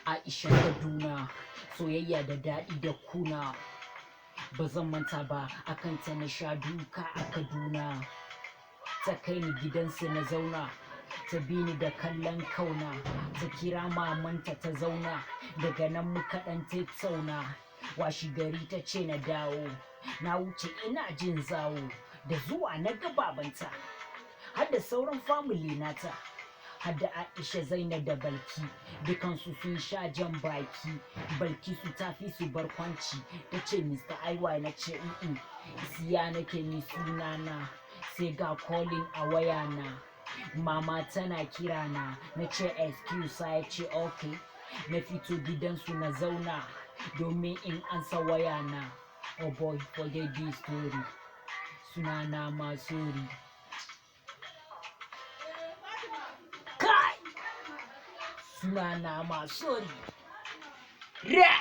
Aisha Kaduna, soyayya da daɗi da kuna. Ba zan manta ba, akan ta na sha duka a Kaduna. Ta kai ni gidansu na zauna, ta bi ni da kallon kauna. Ta kira mamanta ta zauna, daga nan muka ɗan tattauna. Washi gari ta ce na dawo, na wuce ina jin zawo. Da zuwa na ga babanta, har da sauran family nata. Har da Aisha, Zainab da Balki, dukansu sun sha jan baki. Balkisu ta fi su barkwanci, ta ce Mr. IY, na ce Isiya nake ni sunana. Sai ga calling a wayana, mama tana kirana. Na ce excuse, ya ce okay. Na fito gidansu na zauna, domin in ansa wayana. Oh boy, forget this story, sunana Masuri. Kai! Sunana Masuri. Yeah!